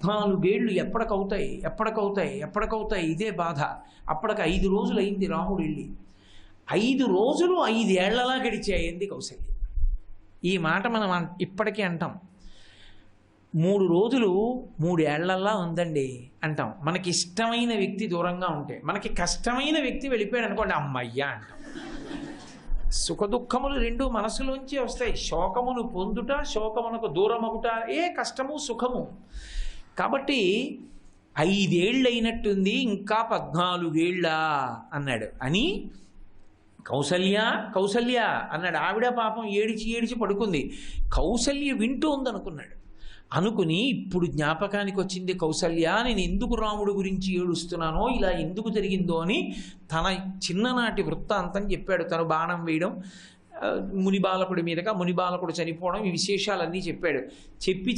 14 ఏళ్ళు ఎప్పటికవుతాయి ఇదే బాధ. అప్పటికి 5 రోజులు అయింది రాముడు వెళ్ళి. 5 రోజులు 5 ఏళ్లలా గడిచాయింది కౌసల్య. ఈ మాట మనం ఇప్పటికీ అంటాం. 3 రోజులు 3 ఏళ్లలా ఉందండి అంటాం. మనకి ఇష్టమైన వ్యక్తి దూరంగా ఉంటే, మనకి కష్టమైన వ్యక్తి వెళ్ళిపోయాడు అనుకోండి, అమ్మయ్యా అంటాం. సుఖదుఖములు రెండు మనసులోంచి వస్తాయి. శోకమును పొందుట, శోకమునకు దూరమగుట, కష్టము సుఖము. కాబట్టి 5 ఏళ్ళు అయినట్టుంది, ఇంకా 14 ఏళ్ళ అన్నాడు. అని కౌసల్య కౌసల్య అన్నాడు. ఆవిడ పాపం ఏడిచి పడుకుంది. కౌసల్య వింటూ ఉందనుకున్నాడు. అనుకుని ఇప్పుడు జ్ఞాపకానికి వచ్చింది కౌసల్య, నేను ఎందుకు రాముడు గురించి ఏడుస్తున్నానో, ఇలా ఎందుకు జరిగిందో అని తన చిన్ననాటి వృత్తాంతం చెప్పాడు. తను బాణం వేయడం, మునిబాలకుడి మీదగా మునిబాలకుడు చనిపోవడం, ఈ విశేషాలన్నీ చెప్పాడు. చెప్పి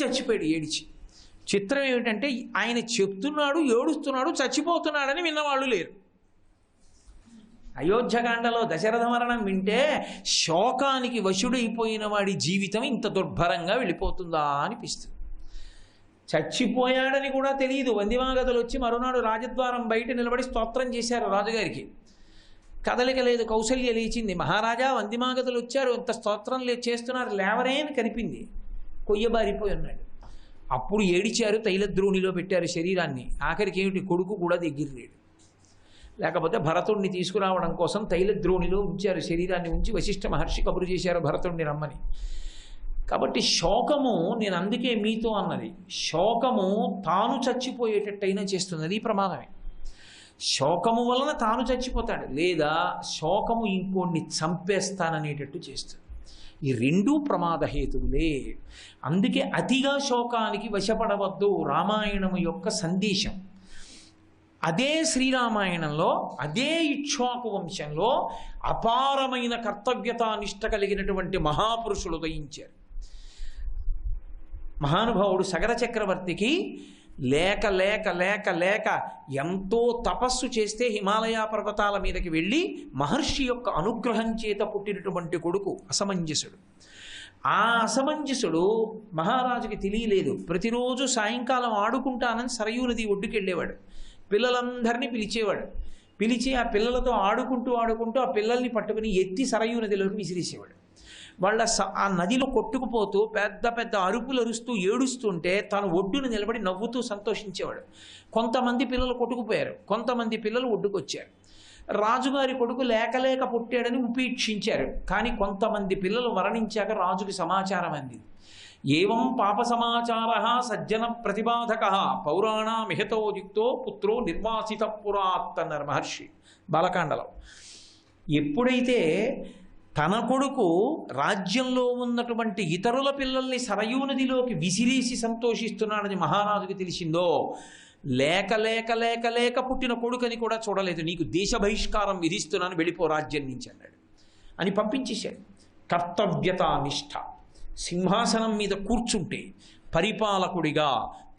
చచ్చిపోయాడు ఏడిచి. చిత్రం ఏమిటంటే ఆయన చెప్తున్నాడు, ఏడుస్తున్నాడు, చచ్చిపోతున్నాడని విన్నవాళ్ళు లేరు. అయోధ్యకాండలో దశరథ మరణం వింటే శోకానికి వశుడైపోయిన వాడి జీవితం ఇంత దుర్భరంగా వెళ్ళిపోతుందా అనిపిస్తుంది. చచ్చిపోయాడని కూడా తెలియదు. వందిమాగతులు వచ్చి మరునాడు రాజద్వారం బయట నిలబడి స్తోత్రం చేశారు రాజుగారికి. కదలిక లేదు. కౌసల్య లేచింది. మహారాజా వందిమాగతులు వచ్చారు, ఇంత స్తోత్రం చేస్తున్నారు, లేవరే అని కనిపింది. కొయ్యబారిపోయి ఉన్నాడు. అప్పుడు ఏడిచారు, తైలద్రోణిలో పెట్టారు శరీరాన్ని. ఆఖరికి ఏమిటి, కొడుకు కూడా దగ్గర లేడు. లేకపోతే భరతుడిని తీసుకురావడం కోసం తైలద్రోణిలో ఉంచారు శరీరాన్ని. ఉంచి వశిష్ఠ మహర్షి కబురు చేశారు భరతుడిని రమ్మని. కాబట్టి శోకము, నేను అందుకే మీతో అన్నది, శోకము తాను చచ్చిపోయేటట్టయినా చేస్తుంది. అది ప్రమాదమే. శోకము వలన తాను చచ్చిపోతాడు, లేదా శోకము ఇంకోడిని చంపేస్తాననేటట్టు చేస్తుంది. ఈ రెండూ ప్రమాదహేతువులే. అందుకే అతిగా శోకానికి వశపడవద్దు రామాయణము యొక్క సందేశం. అదే శ్రీరామాయణంలో, అదే ఇక్ష్వాకు వంశంలో అపారమైన కర్తవ్యతానిష్ట కలిగినటువంటి మహాపురుషులు ఉదయించారు. మహానుభావుడు సగర చక్రవర్తికి లేక లేక లేక లేక ఎంతో తపస్సు చేస్తే హిమాలయ పర్వతాల మీదకి వెళ్ళి మహర్షి యొక్క అనుగ్రహం చేత పుట్టినటువంటి కొడుకు అసమంజసుడు. ఆ అసమంజసుడు మహారాజుకి తెలియలేదు. ప్రతిరోజు సాయంకాలం ఆడుకుంటానని సరయూ నది ఒడ్డుకి వెళ్ళేవాడు. పిల్లలందరినీ పిలిచేవాడు. పిలిచి ఆ పిల్లలతో ఆడుకుంటూ ఆ పిల్లల్ని పట్టుకుని ఎత్తి సరయూ నదిలోకి విసిరేసేవాడు. వాళ్ళ ఆ నదిలో కొట్టుకుపోతూ పెద్ద పెద్ద అరుపులు అరుస్తూ ఏడుస్తుంటే తాను ఒడ్డును నిలబడి నవ్వుతూ సంతోషించేవాడు. కొంతమంది పిల్లలు కొట్టుకుపోయారు, కొంతమంది పిల్లలు ఒడ్డుకొచ్చారు. రాజుగారి కొడుకు లేక పుట్టాడని ఉపేక్షించారు. కానీ కొంతమంది పిల్లలు మరణించాక రాజుకి సమాచారం అందింది. ఏవం పాప సమాచార సజ్జన ప్రతిబాధక పౌరాణమిహతోయుక్తో పుత్రో నిర్వాసిత పురాత్ అన్నారు మహర్షి బాలకాండలో. ఎప్పుడైతే తన కొడుకు రాజ్యంలో ఉన్నటువంటి ఇతరుల పిల్లల్ని సరయూ నదిలోకి విసిరేసి సంతోషిస్తున్నాడని మహారాజుకి తెలిసిందో, లేక పుట్టిన కొడుకని కూడా చూడలేదు. నీకు దేశ బహిష్కారం విధిస్తున్నాను, వెళ్ళిపో రాజ్యం నుంచి అన్నాడు. అని పంపించేశాడు. కర్తవ్యతానిష్ట. సింహాసనం మీద కూర్చుంటే పరిపాలకుడిగా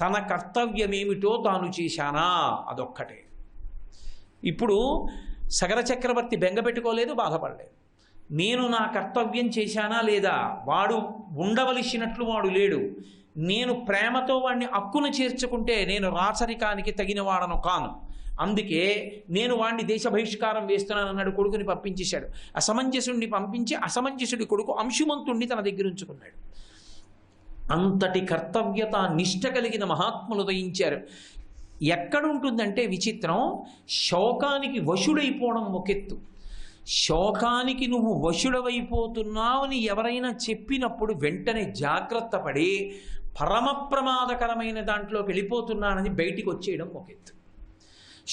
తన కర్తవ్యమేమిటో తాను చేశానా, అదొక్కటే. ఇప్పుడు సగర చక్రవర్తి బెంగపెట్టుకోలేదు, బాధపడలేదు. నేను నా కర్తవ్యం చేశానా లేదా, వాడు ఉండవలసినట్లు వాడు లేడు, నేను ప్రేమతో వాడిని అక్కున చేర్చుకుంటే నేను రాచరికానికి తగిన వాడను కాను, అందుకే నేను వాడిని దేశ బహిష్కారం వేస్తున్నానన్నాడు. కొడుకుని పంపించేశాడు. అసమంజసుడిని పంపించి అసమంజసుడి కొడుకు అంశుమంతుణ్ణి తన దగ్గర ఉంచుకున్నాడు. అంతటి కర్తవ్యత నిష్ట కలిగిన మహాత్ములు ఉదయించారు. ఎక్కడుంటుందంటే విచిత్రం, శోకానికి వశుడైపోవడం ఒకెత్తు. శోకానికి నువ్వు వశుడవైపోతున్నావని ఎవరైనా చెప్పినప్పుడు వెంటనే జాగ్రత్త పడి పరమ ప్రమాదకరమైన దాంట్లోకి వెళ్ళిపోతున్నానని బయటికి వచ్చేయడం ఒకెత్తు.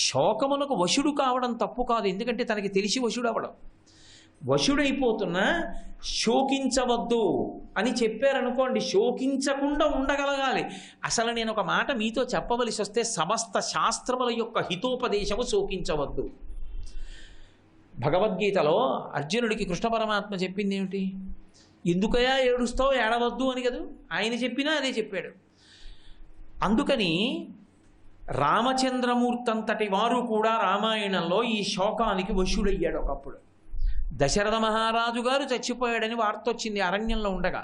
శోకమునకు వశుడు కావడం తప్పు కాదు, ఎందుకంటే తనకి తెలిసి వశుడవడం. వశుడైపోతున్నా శోకించవద్దు అని చెప్పారనుకోండి, శోకించకుండా ఉండగలగాలి. అసలు నేను ఒక మాట మీతో చెప్పవలసి వస్తే, సమస్త శాస్త్రముల యొక్క హితోపదేశము శోకించవద్దు. భగవద్గీతలో అర్జునుడికి కృష్ణ పరమాత్మ చెప్పింది ఏమిటి? ఎందుకయా ఏడుస్తావు, ఏడవద్దు అని కదా ఆయన చెప్పినా అదే చెప్పాడు. అందుకని రామచంద్రమూర్తి అంతటి వారు కూడా రామాయణంలో ఈ శోకానికి వశుడయ్యాడు. ఒకప్పుడు దశరథ మహారాజు గారు చచ్చిపోయాడని వార్త వచ్చింది అరణ్యంలో ఉండగా.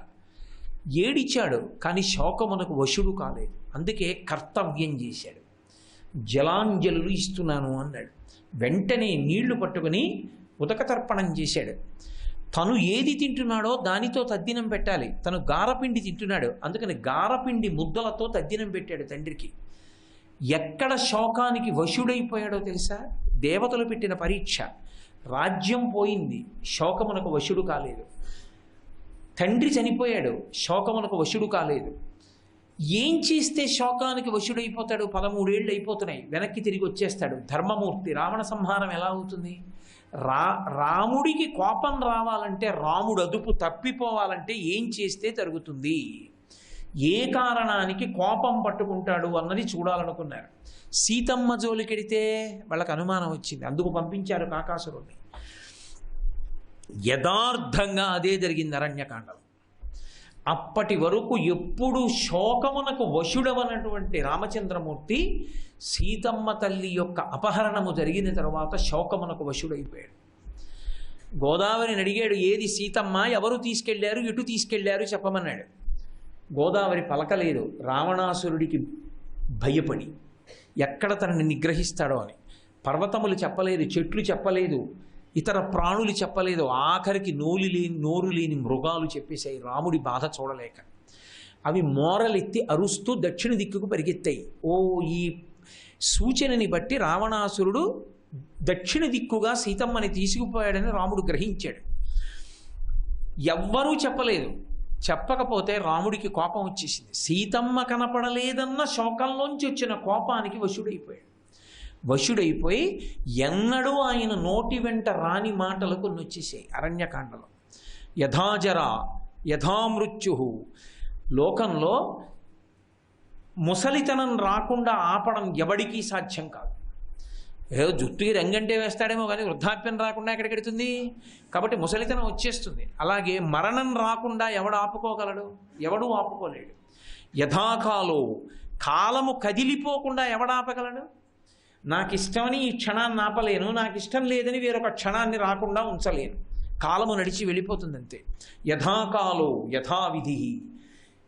ఏడిచాడు, కానీ శోకమునకు వశుడు కాలేదు. అందుకే కర్తవ్యం చేశాడు. జలాంజలులు ఇస్తున్నాను అన్నాడు. వెంటనే నీళ్లు పట్టుకుని ఉదకతర్పణం చేశాడు. తను ఏది తింటున్నాడో దానితో తద్దినం పెట్టాలి. తను గారపిండి తింటున్నాడు, అందుకని గారపిండి ముద్దలతో తద్దినం పెట్టాడు తండ్రికి. ఎక్కడ శోకానికి వశుడైపోయాడో తెలుసా? దేవతలు పెట్టిన పరీక్ష. రాజ్యం పోయింది, శోకమునకు వశుడు కాలేదు. తండ్రి చనిపోయాడు, శోకమునకు వశుడు కాలేదు. ఏం చేస్తే శోకానికి వశుడైపోతాడు? 13 ఏళ్ళు అయిపోతున్నాయి, వెనక్కి తిరిగి వచ్చేస్తాడు. ధర్మమూర్తి. రావణ సంహారం ఎలా అవుతుంది? రాముడికి కోపం రావాలంటే, రాముడు అదుపు తప్పిపోవాలంటే ఏం చేస్తే జరుగుతుంది? ఏ కారణానికి కోపం పట్టుకుంటాడు అన్నది చూడాలనుకున్నారు. సీతమ్మ జోలికెడితే వాళ్ళకు అనుమానం వచ్చింది, అందుకు పంపించారు కాకాసురుణ్ణి. యథార్థంగా అదే జరిగింది అరణ్యకాండలో. అప్పటి వరకు ఎప్పుడు శోకమునకు వశుడవనటువంటి రామచంద్రమూర్తి సీతమ్మ తల్లి యొక్క అపహరణము జరిగిన తర్వాత శోకమునకు వశుడైపోయాడు. గోదావరిని అడిగాడు, ఏది సీతమ్మ, ఎవరు తీసుకెళ్లారు, ఎటు తీసుకెళ్లారు చెప్పమన్నాడు. గోదావరి పలకలేదు, రావణాసురుడికి భయపడి ఎక్కడ తనని నిగ్రహిస్తాడో అని. పర్వతములు చెప్పలేదు, చెట్లు చెప్పలేదు, ఇతర ప్రాణులు చెప్పలేదు, ఆఖరికి నోరు లేని మృగాలు చెప్పేశాయి రాముడి బాధ చూడలేక. అవి మోరలెత్తి అరుస్తూ దక్షిణ దిక్కుకు పరిగెత్తాయి. ఓ, ఈ సూచనని బట్టి రావణాసురుడు దక్షిణ దిక్కుగా సీతమ్మని తీసుకుపోయాడని రాముడు గ్రహించాడు. ఎవ్వరూ చెప్పలేదు. చెప్పకపోతే రాముడికి కోపం వచ్చేసింది. సీతమ్మ కనపడలేదన్న శోకంలోంచి వచ్చిన కోపానికి వశుడైపోయి ఎన్నడూ ఆయన నోటి వెంట రాని మాటలు కొన్ని వచ్చేసాయి అరణ్యకాండలో. యథాజర యథామృత్యు. లోకంలో ముసలితనం రాకుండా ఆపడం ఎవడికి సాధ్యం కాదు. ఏదో జుట్టుకి రంగంటే వేస్తాడేమో కానీ వృద్ధాప్యం రాకుండా ఎక్కడికెడుతుంది? కాబట్టి ముసలితనం వచ్చేస్తుంది. అలాగే మరణం రాకుండా ఎవడు ఆపుకోగలడు? ఎవడూ ఆపుకోలేడు. యథాకాలో. కాలము కదిలిపోకుండా ఎవడాపగలడు? నాకు ఇష్టమని ఈ క్షణాన్ని ఆపలేను, నాకు ఇష్టం లేదని వేరొక క్షణాన్ని రాకుండా ఉంచలేను. కాలము నడిచి వెళ్ళిపోతుంది అంతే. యథాకాలో యథావిధి.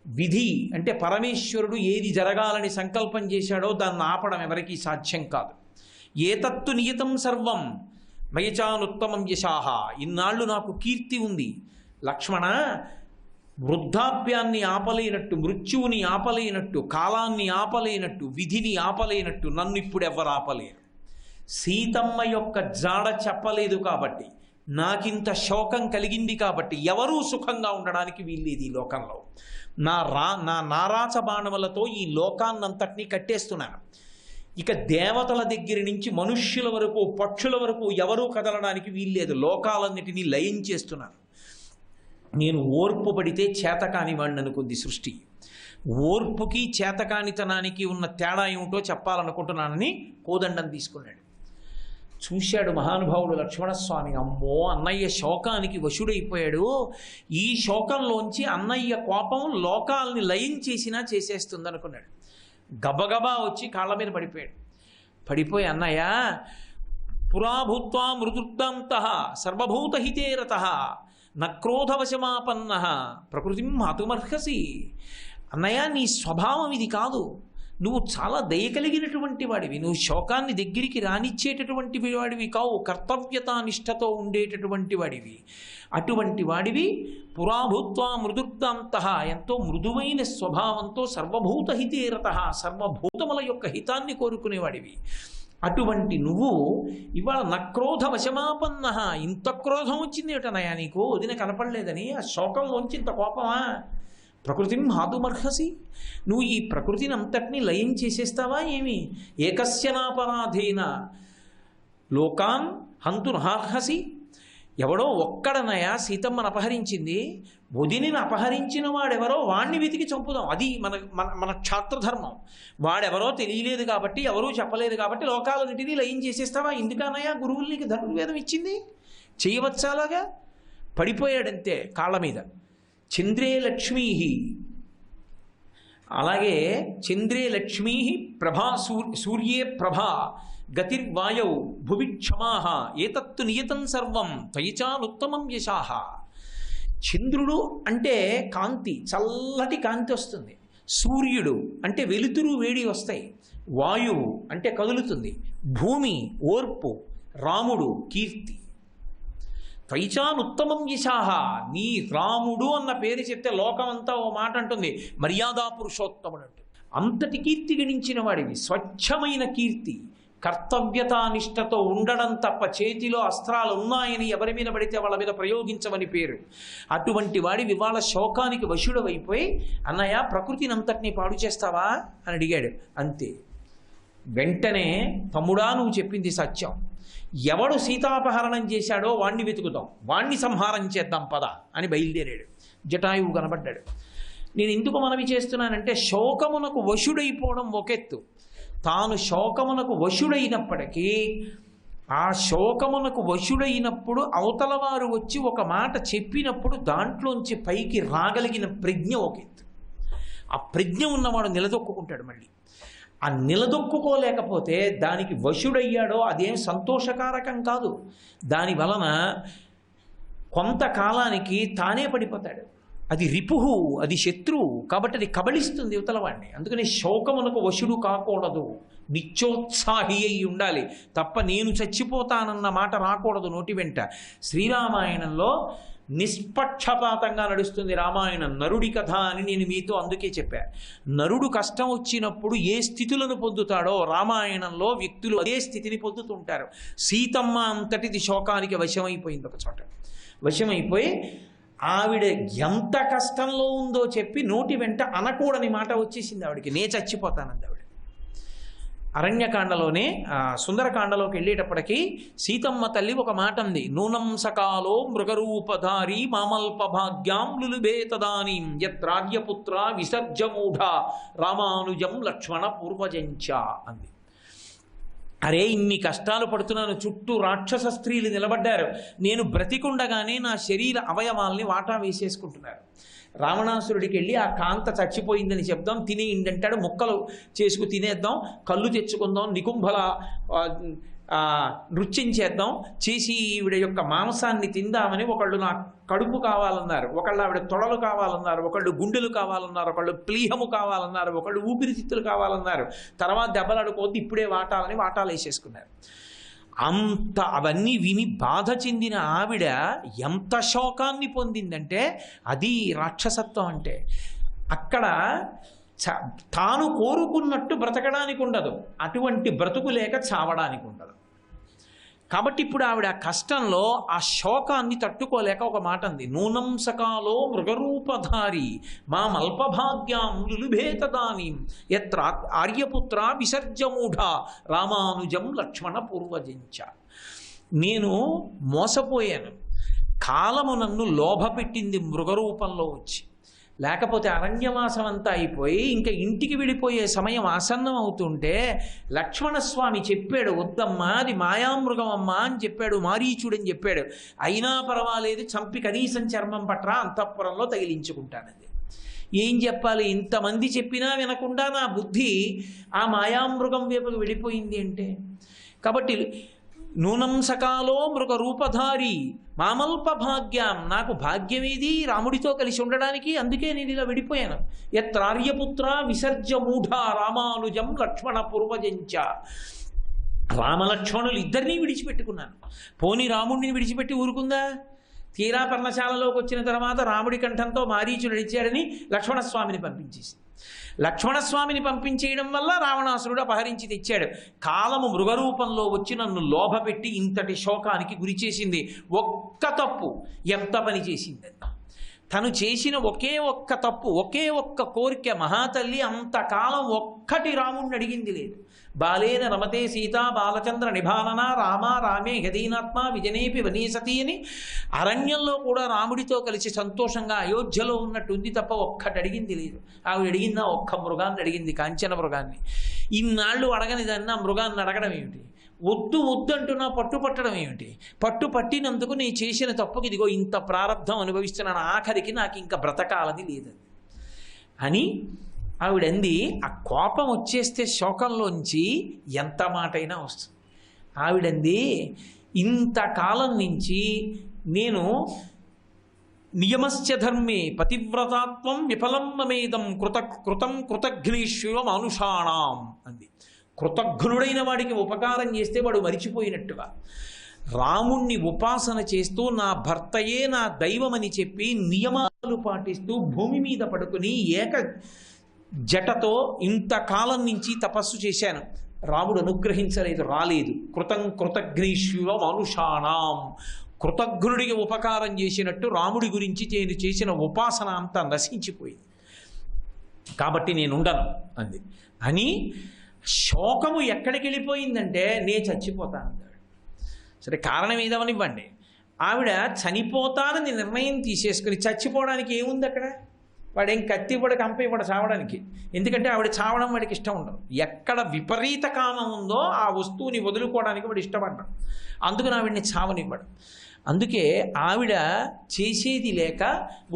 విధి అంటే పరమేశ్వరుడు ఏది జరగాలని సంకల్పం చేశాడో దాన్ని ఆపడం ఎవరికీ సాధ్యం కాదు. ఏతత్తు నియతం సర్వం మయచానుత్తమం యశాహ. ఇన్నాళ్ళు నాకు కీర్తి ఉంది లక్ష్మణ, వృద్ధాప్యాన్ని ఆపలేనట్టు, మృత్యువుని ఆపలేనట్టు, కాలాన్ని ఆపలేనట్టు, విధిని ఆపలేనట్టు నన్ను ఇప్పుడు ఎవరు ఆపలేరు. సీతమ్మ యొక్క జాడ చెప్పలేదు కాబట్టి, నాకింత శోకం కలిగింది కాబట్టి ఎవరూ సుఖంగా ఉండడానికి వీల్లేదు ఈ లోకంలో. నా నారాచ బాణములతో ఈ లోకాన్నంతటినీ కట్టేస్తున్నాను. ఇక దేవతల దగ్గర నుంచి మనుష్యుల వరకు, పక్షుల వరకు ఎవరూ కదలడానికి వీల్లేదు. లోకాలన్నిటినీ లయం చేస్తున్నాను. నేను ఓర్పు పడితే చేతకాని వాడిని అనుకుంది సృష్టి. ఓర్పుకి చేతకానితనానికి ఉన్న తేడా ఏమిటో చెప్పాలనుకుంటున్నానని కోదండం తీసుకున్నాడు. చూశాడు మహానుభావుడు లక్ష్మణస్వామి. అమ్మో, అన్నయ్య శోకానికి వశుడైపోయాడు. ఈ శోకంలోంచి అన్నయ్య కోపం లోకాల్ని లయం చేసినా చేసేస్తుంది అనుకున్నాడు. గబగబా వచ్చి కాళ్ళ మీద పడిపోయి అన్నయ్య, పురాభూత్వా మృదుర్దాంతః సర్వభూతహితే రతః నక్రోధవశమాపన్నః ప్రకృతిం హతుమర్హసి. అన్నయ్య, నీ స్వభావం ఇది కాదు. నువ్వు చాలా దయ కలిగినటువంటి వాడివి. నువ్వు శోకాన్ని దగ్గరికి రానిచ్చేటటువంటి వాడివి కావు. కర్తవ్యతానిష్టతో ఉండేటటువంటి వాడివి. అటువంటి వాడివి పురాభూత్వా మృదుర్దాంతః, ఎంతో మృదువైన స్వభావంతో సర్వభూతహితే రతః, సర్వభూతముల యొక్క హితాన్ని కోరుకునేవాడివి. అటువంటి నువ్వు ఇవాళ నక్రోధ వశమాపన్న. ఇంత క్రోధం వచ్చింది ఏటనయా నీకు? వదిన కనపడలేదని ఆ శోకంలోంచి ఇంత కోపమా? ప్రకృతిం హాతుమర్హసి. నువ్వు ఈ ప్రకృతిని అంతటినీ లయం చేసేస్తావా ఏమి? ఏకస్యనాపరాధేన లోకాన్ హంతుర్హార్హసి. ఎవడో ఒక్కడనయా సీతమ్మను అపహరించింది. వదినిని అపహరించిన వాడెవరో వాణ్ణి వెతికి చంపుదాం. అది మన మన మన క్షాత్రధర్మం. వాడెవరో తెలియలేదు కాబట్టి, ఎవరూ చెప్పలేదు కాబట్టి లోకాలన్నిటినీ లయం చేసేస్తావా? ఎందుకనయా గురువులు నీకు ధనుర్వేదం ఇచ్చింది? చేయవచ్చాలాగా? పడిపోయాడంతే కాళ్ళ మీద. చంద్రే లక్ష్మీ. అలాగే చంద్రే లక్ష్మీ ప్రభా సూర్యే ప్రభా గతిర్వాయౌ భువి క్షమాః ఏతత్తు నియతం సర్వం త్వయిచానుత్తమం యశాః. చంద్రుడు అంటే కాంతి, చల్లటి కాంతి వస్తుంది. సూర్యుడు అంటే వెలుతురు వేడి వస్తాయి. వాయువు అంటే కదులుతుంది. భూమి ఓర్పు. రాముడు కీర్తి. త్వైచానుత్తమం యశాహ, నీ రాముడు అన్న పేరు చెప్తే లోకమంతా ఓ మాట అంటుంది, మర్యాదా పురుషోత్తముడు అంటుంది. అంతటి కీర్తి గణించిన వాడివి, స్వచ్ఛమైన కీర్తి. కర్తవ్యతానిష్టతో ఉండడం తప్ప చేతిలో అస్త్రాలు ఉన్నాయని ఎవరి మీద పడితే వాళ్ళ మీద ప్రయోగించమని పేరు. అటువంటి వాడివి ఇవాళ శోకానికి వశుడవైపోయి, అన్నయ్య ప్రకృతిని అంతటినీ పాడు చేస్తావా అని అడిగాడు. అంతే. వెంటనే తమ్ముడా, నువ్వు చెప్పింది సత్యం. ఎవడు సీతాపహరణం చేశాడో వాణ్ణి వెతుకుతాం, వాణ్ణి సంహారం చేద్దాం పద అని బయలుదేరాడు. జటాయువు కనబడ్డాడు. నేను ఎందుకు మనవి చేస్తున్నానంటే, శోకమునకు వశుడైపోవడం ఒకెత్తు, తాను శోకమునకు వశుడైనప్పటికీ ఆ శోకమునకు వశుడైనప్పుడు అవతల వారు వచ్చి ఒక మాట చెప్పినప్పుడు దాంట్లోంచి పైకి రాగలిగిన ప్రజ్ఞ ఒకెత్తు. ఆ ప్రజ్ఞ ఉన్నవాడు నిలదొక్కుంటాడు. మళ్ళీ ఆ నిలదొక్కుకోలేకపోతే దానికి వశుడయ్యాడో అదేం సంతోషకారకం కాదు. దాని వలన కొంతకాలానికి తానే పడిపోతాడు. అది రిపుహు, అది శత్రువు, కాబట్టి అది కబళిస్తుంది యువతలవాడిని. అందుకని శోకమునకు వశుడు కాకూడదు, నిత్యోత్సాహి అయి ఉండాలి తప్ప నేను చచ్చిపోతానన్న మాట రాకూడదు నోటి వెంట. శ్రీరామాయణంలో నిష్పక్షపాతంగా నడుస్తుంది రామాయణం. నరుడి కథ అని నేను మీతో అందుకే చెప్పా. నరుడు కష్టం వచ్చినప్పుడు ఏ స్థితులను పొందుతాడో రామాయణంలో వ్యక్తులు అదే స్థితిని పొందుతుంటారు. సీతమ్మ అంతటిది శోకానికి వశమైపోయింది. ఒక చోట వశమైపోయి ఆవిడ ఎంత కష్టంలో ఉందో చెప్పి నోటి వెంట అనకూడని మాట వచ్చేసింది ఆవిడికి. నే చచ్చిపోతానంది ఆవిడ. అరణ్యకాండలోనే సుందరకాండలోకి వెళ్ళేటప్పటికీ సీతమ్మ తల్లి ఒక మాట అంది, నూనం సకాలో మృగరూపధారి మామల్పభాగ్యాం లులుబే తదానీం యత్రార్యపుత్ర విసర్జమూఢ రామానుజం లక్ష్మణ పూర్వజంచ అంది. అరే, ఇన్ని కష్టాలు పడుతున్నాను, చుట్టూ రాక్షస స్త్రీలు నిలబడ్డారు, నేను బ్రతికుండగానే నా శరీర అవయవాల్ని వాటా వేసేసుకుంటున్నారు. రావణాసురుడికి వెళ్ళి ఆ కాంత చచ్చిపోయిందని చెప్దాం, తినేయండి, ముక్కలు చేసుకు తినేద్దాం, కళ్ళు తెచ్చుకుందాం, నికుంభల నృత్యం చేద్దాం, చేసి ఈవిడ యొక్క మాంసాన్ని తిందామని ఒకళ్ళు నా కడుపు కావాలన్నారు, ఒకళ్ళు ఆవిడ తొడలు కావాలన్నారు, ఒకళ్ళు గుండెలు కావాలన్నారు, ఒకళ్ళు ప్లీహము కావాలన్నారు, ఒకళ్ళు ఊపిరితిత్తులు కావాలన్నారు. తర్వాత దెబ్బలాడుకోవద్దు, ఇప్పుడే వాటాలు వేసేసుకున్నారు. అంత అవన్నీ విని బాధ చెందిన ఆవిడ ఎంత శోకాన్ని పొందిందంటే అది రాక్షసత్వం. అంటే అక్కడ తాను కోరుకున్నట్టు బ్రతకడానికి ఉండదు, అటువంటి బ్రతుకు లేక చావడానికి ఉండదు. కాబట్టి ఇప్పుడు ఆవిడ ఆ కష్టంలో ఆ శోకాన్ని తట్టుకోలేక ఒక మాట అంది, నూనం సకాలో మృగరూపధారి మా మల్పభాగ్యాం లులుభేతదానీం ఎత్ర ఆర్యపుత్ర విసర్జమూఢ రామానుజం లక్ష్మణ పూర్వజంచ. నేను మోసపోయాను, కాలము నన్ను లోభపెట్టింది మృగరూపంలో వచ్చి. లేకపోతే అరణ్యవాసం అంతా అయిపోయి ఇంకా ఇంటికి వెళ్ళిపోయే సమయం ఆసన్నం అవుతుంటే లక్ష్మణస్వామి చెప్పాడు, వద్దమ్మా అది మాయామృగం అమ్మా అని చెప్పాడు, మారీచుడని చెప్పాడు. అయినా పర్వాలేదు, చంపి కనీసం చర్మం పట్రా అంతఃపురంలో తగిలించుకుంటానది. ఏం చెప్పాలి, ఇంతమంది చెప్పినా వినకుండా నా బుద్ధి ఆ మాయామృగం వైపుకు వెళ్ళిపోయింది అంటే. కాబట్టి నూనం సకాలో మృగ రూపధారి మామల్ప భాగ్యాం, నాకు భాగ్యమేది రాముడితో కలిసి ఉండడానికి, అందుకే నేను ఇలా విడిపోయాను. యత్రార్యపుత్ర విసర్జమూఢ రామానుజం లక్ష్మణ పూర్వజంచ. రామలక్ష్మణులు ఇద్దరినీ విడిచిపెట్టుకున్నాను. పోని రాముడిని విడిచిపెట్టి ఊరుకుందా? తీరా పర్ణశాలలోకి వచ్చిన తర్వాత రాముడి కంఠంతో మారీచు నడిచాడని లక్ష్మణస్వామిని పంపించేసి, లక్ష్మణస్వామిని పంపించేయడం వల్ల రావణాసురుడు అపహరించి తెచ్చాడు. కాలము మృగరూపంలో వచ్చి నన్ను లోభపెట్టి ఇంతటి శోకానికి గురి చేసింది. ఒక్క తప్పు ఎంత పని చేసింది? తను చేసిన ఒకే ఒక్క తప్పు, ఒకే ఒక్క కోరిక. మహాతల్లి అంతకాలం ఒక్కటి రాముడిని అడిగింది లేదు. బాలేన రమతే సీతా బాలచంద్ర నిభానన రామ రామే గదీనాత్మ విజనేపి వనీసతి అని అరణ్యంలో కూడా రాముడితో కలిసి సంతోషంగా అయోధ్యలో ఉన్నట్టుంది తప్ప ఒక్కటి అడిగింది లేదు. ఆవిడ అడిగిందా? ఒక్క మృగాన్ని అడిగింది, కాంచన మృగాన్ని. ఇన్నాళ్ళు అడగని దాన్ని ఆ మృగాన్ని అడగడం ఏమిటి? వద్దు వద్దు అంటున్నా పట్టుపట్టడం ఏమిటి? పట్టు పట్టినందుకు నేను చేసిన తప్పుకి ఇదిగో ఇంత ప్రారంధం అనుభవిస్తున్నాను, ఆఖరికి నాకు ఇంకా బ్రతకాలని లేదు అని ఆవిడంది. ఆ కోపం వచ్చేస్తే శోకంలోంచి ఎంత మాటైనా వస్తుంది. ఆవిడంది, ఇంతకాలం నుంచి నేను నియమస్య ధర్మే పతివ్రతాత్వం విఫలం మమేదం కృతం కృతఘ్నేశ్వ మానుషాణం అంది. కృతఘ్నుడైన వాడికి ఉపకారం చేస్తే వాడు మరిచిపోయినట్టుగా, రాముణ్ణి ఉపాసన చేస్తూ నా భర్తయే నా దైవమని చెప్పి నియమాలు పాటిస్తూ భూమి మీద పడుకుని ఏక జటతో ఇంతకాలం నుంచి తపస్సు చేశాను, రాముడు అనుగ్రహించలేదు, రాలేదు. కృతఘ్నేశ్వ మానుషాణం, కృతఘ్నుడికి ఉపకారం చేసినట్టు రాముడి గురించి నేను చేసిన ఉపాసన అంతా నశించిపోయింది, కాబట్టి నేనుండను అంది. అని శోకము ఎక్కడికి వెళ్ళిపోయిందంటే నే చచ్చిపోతాను అన్నాడు. సరే, కారణం ఏదవనివ్వండి, ఆవిడ చనిపోతానని నిర్ణయం తీసేసుకుని, చచ్చిపోవడానికి ఏముంది అక్కడ, వాడేం కత్తి ఇవ్వడు, కంప ఇవ్వడు చావడానికి. ఎందుకంటే ఆవిడ చావడం వాడికి ఇష్టం ఉండదు. ఎక్కడ విపరీత కామం ఉందో ఆ వస్తువుని వదులుకోవడానికి వాడు ఇష్టపడ్డాడు, అందుకని ఆవిడని చావనివ్వడు. అందుకే ఆవిడ చేసేది లేక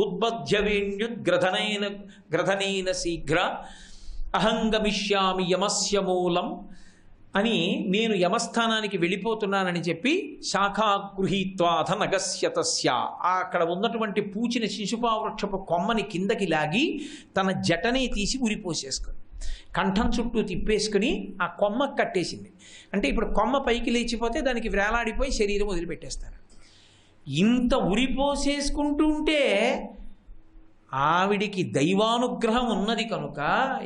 ఉద్బధ్యవేణ్యుద్గ్రధనైన శీఘ్ర అహంగమిష్యామి యమస్య మూలం అని, నేను యమస్థానానికి వెళ్ళిపోతున్నానని చెప్పి శాఖాగృహీత్వాథ నగస్యతస్య, అక్కడ ఉన్నటువంటి పూచిన శిశుపావృక్షపు కొమ్మని కిందకి లాగి తన జటనే తీసి ఉరిపోసేసుకుని కంఠం చుట్టూ తిప్పేసుకుని ఆ కొమ్మ కట్టేసింది. అంటే ఇప్పుడు కొమ్మ పైకి లేచిపోతే దానికి వేలాడిపోయి శరీరం వదిలిపెట్టేస్తారు. ఇంత ఉరిపోసేసుకుంటూ ఉంటే ఆవిడికి దైవానుగ్రహం ఉన్నది కనుక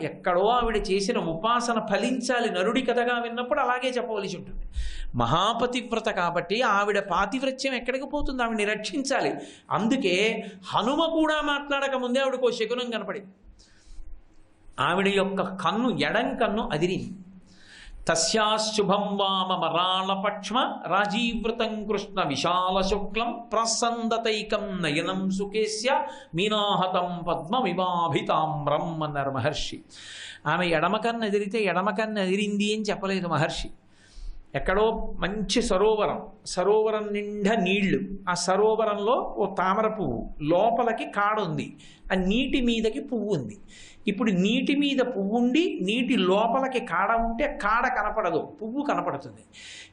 ఎక్కడో ఆవిడ చేసిన ఉపాసన ఫలించాలి. నరుడి కథగా విన్నప్పుడు అలాగే చెప్పవలసి ఉంటుంది. మహాపతివ్రత కాబట్టి ఆవిడ పాతివ్రత్యం ఎక్కడికి పోతుంది, ఆవిడని రక్షించాలి. అందుకే హనుమ కూడా మాట్లాడక ముందే ఆవిడకు శకునం కనపడింది. ఆవిడ యొక్క కన్ను, ఎడం కన్ను అదిరింది. తస్యాశుభం వామమరాళపక్ష్మ రాజీవృతం కృష్ణ విశాల శుక్లం ప్రసందతైకం నయనం సుకేస్య మీనాహతం పద్మమివాభితామ్రం అన్నారు మహర్షి. ఆమె ఎడమకన్ను ఎదిరితే ఎడమకన్ను ఎదిరింది అని చెప్పలేదు మహర్షి. ఎక్కడో మంచి సరోవరం నిండా నీళ్లు, ఆ సరోవరంలో ఓ తామర పువ్వు, లోపలికి కాడ ఉంది, ఆ నీటి మీదకి పువ్వు ఉంది. ఇప్పుడు నీటి మీద పువ్వు ఉండి నీటి లోపలికి కాడ ఉంటే కాడ కనపడదు, పువ్వు కనపడుతుంది.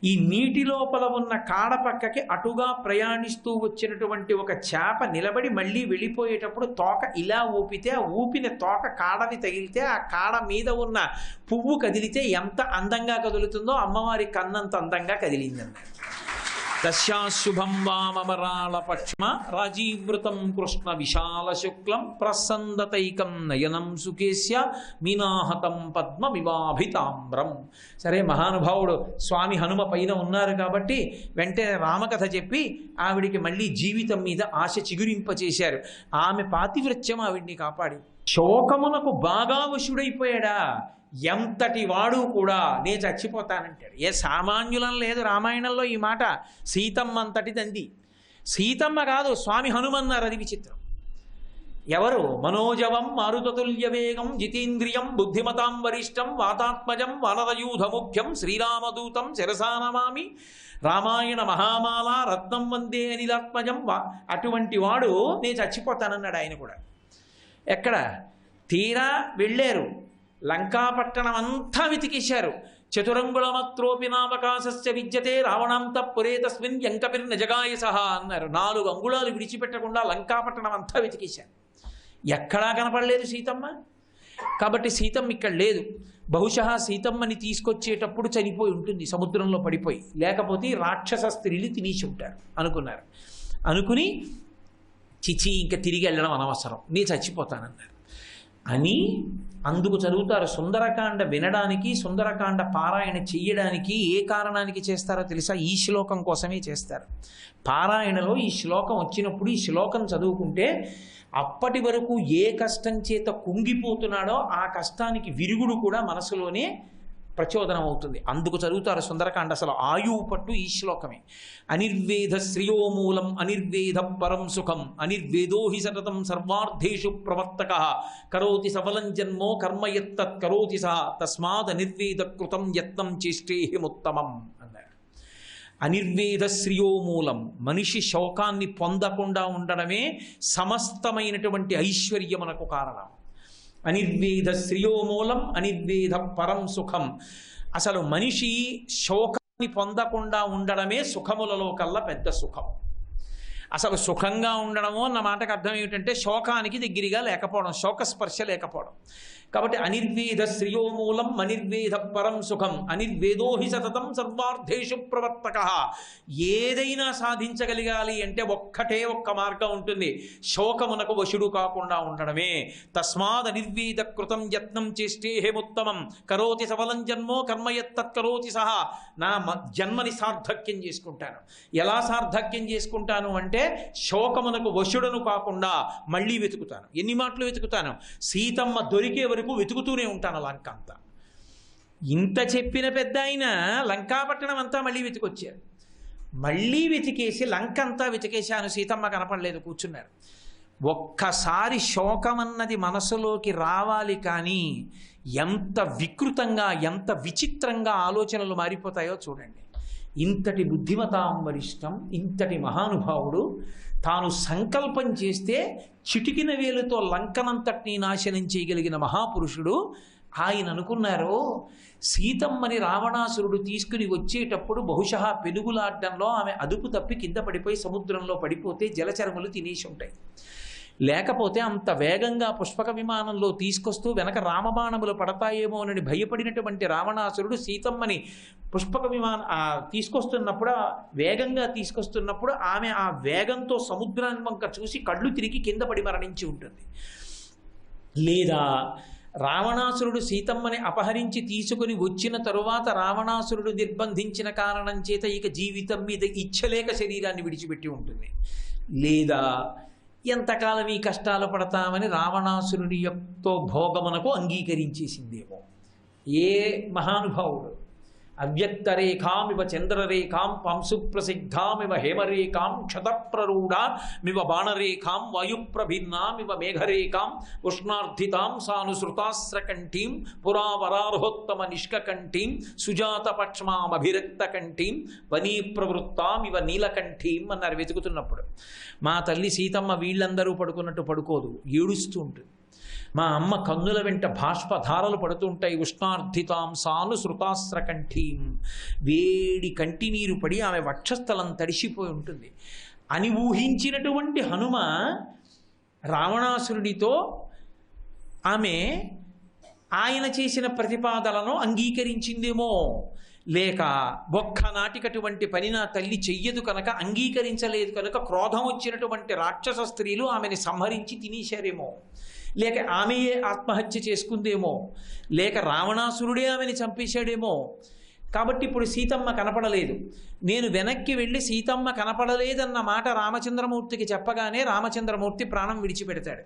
ఈ నీటి లోపల ఉన్న కాడ పక్కకి అటుగా ప్రయాణిస్తూ వచ్చినటువంటి ఒక చేప నిలబడి మళ్ళీ వెళ్ళిపోయేటప్పుడు తోక ఇలా ఊపితే, ఆ ఊపిన తోక కాడని తగిలితే, ఆ కాడ మీద ఉన్న పువ్వు కదిలితే ఎంత అందంగా కదులుతుందో అమ్మవారి కన్నంత అందంగా కదిలిందన్నారు. తస్యాశుభం వామమరాళపక్ష్మ రాజీవృతం కృష్ణ విశాల శుక్లం ప్రసందతైకం నయనం సుకేస్య మీనాహతం పద్మమివాభితామ్రం. సరే, మహానుభావుడు స్వామి హనుమ పైన ఉన్నారు కాబట్టి వెంటనే రామకథ చెప్పి ఆవిడికి మళ్ళీ జీవితం మీద ఆశ చిగురింపచేశారు. ఆమె పాతివ్రత్యం ఆవిడ్ని కాపాడి. శోకమునకు బాగా వశుడైపోయాడా, ఎంతటి వాడు కూడా నే చచ్చిపోతానంటాడు. ఏ సామాన్యులం లేదు రామాయణంలో ఈ మాట. సీతమ్మ అంతటిదంది. సీతమ్మ కాదు, స్వామి హనుమన్నారు. అది విచిత్రం. ఎవరు? మనోజవం మారుతతుల్య వేగం జితేంద్రియం బుద్ధిమతాం వరిష్టం వాతాత్మజం వానరయూధముఖ్యం శ్రీరామదూతం శిరసానమామి రామాయణ మహామాల రత్నం వందే అనిలాత్మజం. అటువంటి వాడు నే చచ్చిపోతానన్నాడు ఆయన కూడా. ఎక్కడ? తీరా వెళ్ళారు, లంకాపట్టణం అంతా వెతికేశారు. చతురంగుళమత్రోపి నావకాశస్య విద్యతే రావణాంత పురే తస్మిన్ యంకపిర్న జగాయ సహా అన్నారు. 4 అంగుళాలు విడిచిపెట్టకుండా లంకాపట్టణం అంతా వెతికేశారు. ఎక్కడా కనపడలేదు సీతమ్మ. కాబట్టి సీతమ్మ ఇక్కడ లేదు. బహుశా సీతమ్మని తీసుకొచ్చేటప్పుడు చనిపోయి ఉంటుంది, సముద్రంలో పడిపోయి. లేకపోతే రాక్షస స్త్రీలు తినేసి ఉంటారు అనుకున్నారు. అనుకుని చిచి ఇంకా తిరిగి వెళ్ళడం అనవసరం, నీ చచ్చిపోతానన్నారు అని. అందుకు చదువుతారు. సుందరకాండ వినడానికి, సుందరకాండ పారాయణ చెయ్యడానికి ఏ కారణానికి చేస్తారో తెలుసా? ఈ శ్లోకం కోసమే చేస్తారు. పారాయణలో ఈ శ్లోకం వచ్చినప్పుడు ఈ శ్లోకం చదువుకుంటే అప్పటి వరకు ఏ కష్టం చేత కుంగిపోతున్నాడో ఆ కష్టానికి విరుగుడు కూడా మనసులోనే ప్రచోదనం అవుతుంది. అందుకు చదువుతారు సుందరకాండ. అసలు ఆయువు పట్టు ఈ శ్లోకమే. అనిర్వేద శ్రియోమూలం అనిర్వేద పరం సుఖం అనిర్వేదో హి సతతం సర్వార్థేషు ప్రవర్తక కరోతి సఫలం జన్మో కర్మ యత్తత్ కరోతి సహ తస్మాద్ అనిర్వేద కృతం యత్నం చేష్టేహిముత్తమం అన్నారు. అనిర్వేద శ్రియోమూలం, మనిషి శోకాన్ని పొందకుండా ఉండడమే సమస్తమైనటువంటి ఐశ్వర్యమునకు కారణం. అనిర్వేద శ్రియోమూలం అనిర్వేద పరం సుఖం. అసలు మనిషి శోకాన్ని పొందకుండా ఉండడమే సుఖములలో కల్లా పెద్ద సుఖం. అసలు సుఖంగా ఉండడము అన్న మాటకు అర్థం ఏమిటంటే శోకానికి దగ్గరగా లేకపోవడం, శోకస్పర్శ లేకపోవడం. కాబట్టి అనిర్వేద శ్రియో మూలం అనిర్వేద పరం సుఖం అనిర్వేదో హి సతతం సర్వార్థేషు ప్రవర్తక. ఏదైనా సాధించగలగాలి అంటే ఒక్క మార్గం ఉంటుంది, శోకమునకు వశుడు కాకుండా ఉండడమే. తస్మాద్ అనిర్వేద కృతం యత్నం చేస్తే హేముత్తమం కరోతి సఫలం జన్మో కర్మయత్తత్ కరోతి సహా. నా జన్మని సార్థక్యం చేసుకుంటాను. ఎలా సార్థక్యం చేసుకుంటాను అంటే శోకమునకు వశుడను కాకుండా మళ్ళీ వెతుకుతాను. ఎన్ని మాటలు వెతుకుతాను? సీతమ్మ దొరికే వరకు వెతుకుతూనే ఉంటాను లంక అంతా. ఇంత చెప్పిన పెద్ద ఆయన లంకాపట్టణం అంతా మళ్ళీ వెతికొచ్చారు. మళ్ళీ వెతికేసి లంక అంతా వెతికేశాను, సీతమ్మ కనపడలేదు, కూర్చున్నారు. ఒక్కసారి శోకమన్నది మనసులోకి రావాలి, కానీ ఎంత వికృతంగా ఎంత విచిత్రంగా ఆలోచనలు మారిపోతాయో చూడండి. ఇంతటి బుద్ధిమతాం వరిష్టం, ఇంతటి మహానుభావుడు తాను సంకల్పం చేస్తే చిటికిన వేలుతో లంకనంతటినీ నాశనం చేయగలిగిన మహాపురుషుడు ఆయన అనుకున్నారు, సీతమ్మని రావణాసురుడు తీసుకుని వచ్చేటప్పుడు బహుశः పెనుగులాడ్డంలో ఆమె అదుపు తప్పి కింద పడిపోయి సముద్రంలో పడిపోతే జలచరములు తినేసి ఉంటాయి. లేకపోతే అంత వేగంగా పుష్పక విమానంలో తీసుకొస్తూ వెనక రామబాణములు పడతాయేమోనని భయపడినటువంటి రావణాసురుడు సీతమ్మని పుష్పక తీసుకొస్తున్నప్పుడు, వేగంగా తీసుకొస్తున్నప్పుడు ఆమె ఆ వేగంతో సముద్రాన్ని వంక చూసి కళ్ళు తిరిగి కింద పడి మరణించి ఉంటుంది. లేదా రావణాసురుడు సీతమ్మని అపహరించి తీసుకుని వచ్చిన తరువాత రావణాసురుడు నిర్బంధించిన కారణం చేత ఇక జీవితం మీద ఇచ్చలేక శరీరాన్ని విడిచిపెట్టి ఉంటుంది. లేదా ఎంతకాలం ఈ కష్టాలు పడతామని రావణాసురుడి యొక్క భోగమునకు అంగీకరించేసిందేమో. ఏ మహానుభావుడు అవ్యక్తరేఖామివ చంద్రరేఖాం పంశుప్రసిద్ధామివ హేమరేఖాం క్షతప్రరూఢామివ బాణరేఖాం వాయుప్రభిన్నామివ మేఘరేఖాం ఉష్ణార్థితాం సానుసృతాస్రకంఠీం పురావరార్హోత్తమ నిష్కంఠీం సుజాతపక్ష్మామభిరక్తకంఠీం వనీప్రవృత్తామివ నీలకంఠీం అన్నారు వెతుకుతున్నప్పుడు. మా తల్లి సీతమ్మ వీళ్ళందరూ పడుకున్నట్టు పడుకోదు, ఏడుస్తూ ఉంటుంది. మా అమ్మ కన్నుల వెంట బాష్పధారలు పడుతుంటాయి. ఉష్ణార్థితాం సాను శృతాస్రకంఠీం, వేడి కంటి నీరు పడి ఆమె వక్షస్థలం తడిసిపోయి ఉంటుంది అని ఊహించినటువంటి హనుమ రావణాసురుడితో ఆమె ఆయన చేసిన ప్రతిపాదనను అంగీకరించిందేమో. లేక ఒక్కనాటికటువంటి పని నా తల్లి చెయ్యదు కనుక, అంగీకరించలేదు కనుక క్రోధం వచ్చినటువంటి రాక్షస స్త్రీలు ఆమెని సంహరించి తినేశారేమో. లేక ఆమెయే ఆత్మహత్య చేసుకుందేమో. లేక రావణాసురుడే ఆమెని చంపేశాడేమో. కాబట్టి ఇప్పుడు సీతమ్మ కనపడలేదు. నేను వెనక్కి వెళ్ళి సీతమ్మ కనపడలేదన్న మాట రామచంద్రమూర్తికి చెప్పగానే రామచంద్రమూర్తి ప్రాణం విడిచిపెడతాడు.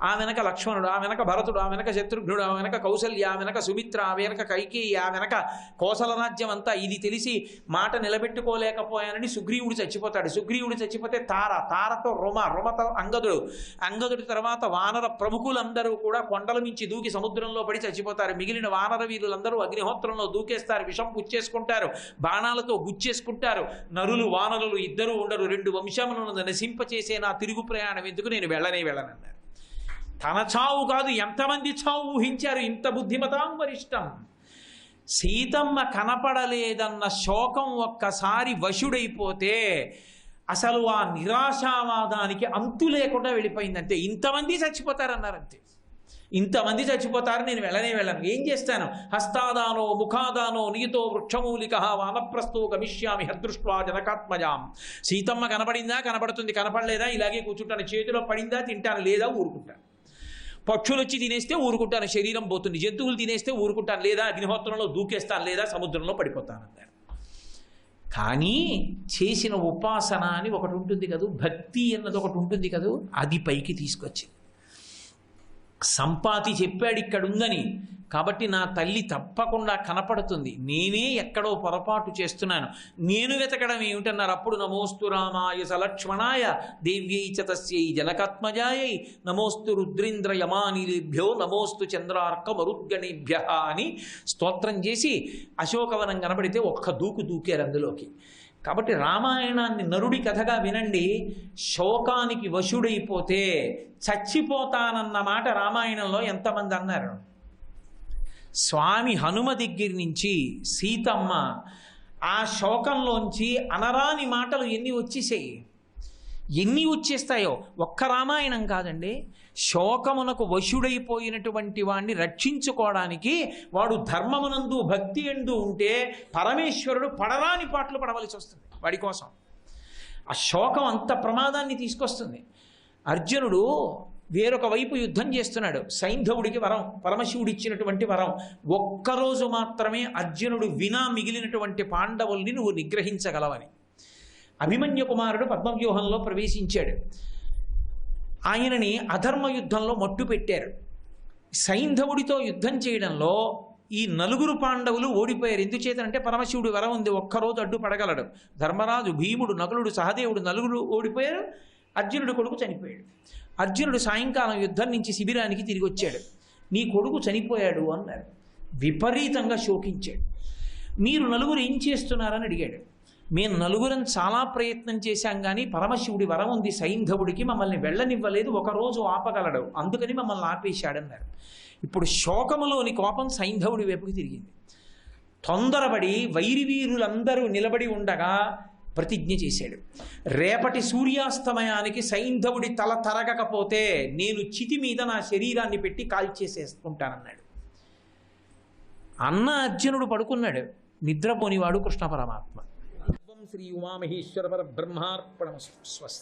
ఆ వెనక లక్ష్మణుడు, ఆ వెనక భరతుడు, ఆ వెనక శత్రుఘ్నుడు, ఆ వెనక కౌసల్య, ఆ వెనక సుమిత్ర, ఆ వెనక కైకేయి, ఆ వెనక కోసల రాజ్యం అంతా. ఇది తెలిసి మాట నిలబెట్టుకోలేకపోయానని సుగ్రీవుడు చచ్చిపోతాడు. సుగ్రీవుడు చచ్చిపోతే తారతో రుమతో అంగదుడి తర్వాత వానర ప్రముఖులందరూ కూడా కొండల మించి దూకి సముద్రంలో పడి చచ్చిపోతారు. మిగిలిన వానర వీరులందరూ అగ్నిహోత్రంలో దూకేస్తారు, విషం పుచ్చేసుకుంటారు, బాణాలతో గుచ్చేసుకుంటారు. నరులు వానరులు ఇద్దరూ ఉండరు. 2 వంశములను నశింపచేసే నా తిరుగు ప్రయాణం ఎందుకు, నేను వెళ్ళనన్నారు. తన చావు కాదు, ఎంతమంది చావు ఊహించారు. ఇంత బుద్ధిమతాం వరిష్టం. సీతమ్మ కనపడలేదన్న శోకం ఒక్కసారి వశుడైపోతే అసలు ఆ నిరాశావాదానికి అంతు లేకుండా వెళ్ళిపోయిందంతే. ఇంతమంది చచ్చిపోతారన్నారంతే. ఇంతమంది చచ్చిపోతారు, నేను వెళ్ళను. ఏం చేస్తాను? హస్తాదానో ముఖాదానో నీతో వృక్షమూలిక వానప్రస్థో గమిష్యామి హదృష్ట్వా జనకాత్మజాం. సీతమ్మ కనపడిందా? కనపడుతుంది. కనపడలేదా? ఇలాగే కూర్చుంటాను. చేతిలో పడిందా? తింటాను. లేదా ఊరుకుంటాను. పక్షులు వచ్చి తినేస్తే ఊరుకుంటాను, శరీరం పోతుంది. జంతువులు తినేస్తే ఊరుకుంటాను. లేదా అగ్నిహోత్రంలో దూకేస్తాను, లేదా సముద్రంలో పడిపోతాను అన్నారు. కానీ చేసిన ఉపాసన అని ఒకటి ఉంటుంది కదూ, భక్తి అన్నది ఒకటి ఉంటుంది కదూ, అది పైకి తీసుకొచ్చింది. సంపాతి చెప్పాడు ఇక్కడ ఉందని, కాబట్టి నా తల్లి తప్పకుండా కనపడుతుంది. నేనే ఎక్కడో పొరపాటు చేస్తున్నాను, నేను వెతకడం ఏమిటన్నారు. అప్పుడు నమోస్తు రామాయ సలక్ష్మణాయ దేవ్యై చ తస్యై జనకాత్మజాయై నమోస్తు రుద్రేంద్ర యమానిలేభ్యో నమోస్తు చంద్రార్క మరుద్గణేభ్య అని స్తోత్రం చేసి అశోకవనం కనబడితే ఒక్క దూకారు అందులోకి. కాబట్టి రామాయణాన్ని నరుడి కథగా వినండి. శోకానికి వశుడైపోతే చచ్చిపోతానన్న మాట రామాయణంలో ఎంతమంది అన్నారు? స్వామి హనుమ దగ్గర నుంచి సీతమ్మ ఆ శోకంలోంచి అనరాని మాటలు ఎన్ని వచ్చేసాయి. ఎన్ని వచ్చేస్తాయో. ఒక్క రామాయణం కాదండి, శోకమునకు వశుడైపోయినటువంటి వాణ్ణి రక్షించుకోవడానికి వాడు ధర్మమునందు భక్తి ఎందు ఉంటే పరమేశ్వరుడు పడరాని పాటలు పడవలసి వస్తుంది వాడి కోసం. ఆ శోకం అంత ప్రమాదాన్ని తీసుకొస్తుంది. అర్జునుడు వేరొక వైపు యుద్ధం చేస్తున్నాడు. సైంధవుడికి వరం, పరమశివుడు ఇచ్చినటువంటి వరం. ఒక్కరోజు మాత్రమే అర్జునుడు వినా మిగిలినటువంటి పాండవుల్ని నువ్వు నిగ్రహించగలవని. అభిమన్యు కుమారుడు పద్మవ్యూహంలో ప్రవేశించాడు. ఆయనని అధర్మ యుద్ధంలో మట్టు పెట్టారు. సైంధవుడితో యుద్ధం చేయడంలో ఈ నలుగురు పాండవులు ఓడిపోయారు. ఎందుచేతనంటే పరమశివుడి వరం ఉంది, ఒక్కరోజు అడ్డు పడగలడు. ధర్మరాజు, భీముడు, నకులుడు, సహదేవుడు నలుగురు ఓడిపోయారు. అర్జునుడు కొడుకు చనిపోయాడు. అర్జునుడు సాయంకాలం యుద్ధం నుంచి శిబిరానికి తిరిగి వచ్చాడు. నీ కొడుకు చనిపోయాడు అన్నారు. విపరీతంగా శోకించాడు. మీరు నలుగురు ఏం చేస్తున్నారని అడిగాడు. మేము నలుగురం చాలా ప్రయత్నం చేశాం, కానీ పరమశివుడి వరం ఉంది సైంధవుడికి, మమ్మల్ని వెళ్ళనివ్వలేదు, ఒకరోజు ఆపగలడు, అందుకని మమ్మల్ని ఆపేశాడన్నారు. ఇప్పుడు శోకములోని కోపం సైంధవుడి వైపుకి తిరిగింది. తొందరపడి వైరివీరులందరూ నిలబడి ఉండగా ప్రతిజ్ఞ చేశాడు. రేపటి సూర్యాస్తమయానికి సైంధవుడి తల తరగకపోతే నేను చితి మీద నా శరీరాన్ని పెట్టి కాల్చేసేసుకుంటానన్నాడు. అన్న అర్జునుడు పడుకున్నాడు. నిద్రపోనివాడు కృష్ణ పరమాత్మ. శ్రీ ఉమామహేశ్వర పరబ్రహ్మార్పణమస్తు. స్వస్తి.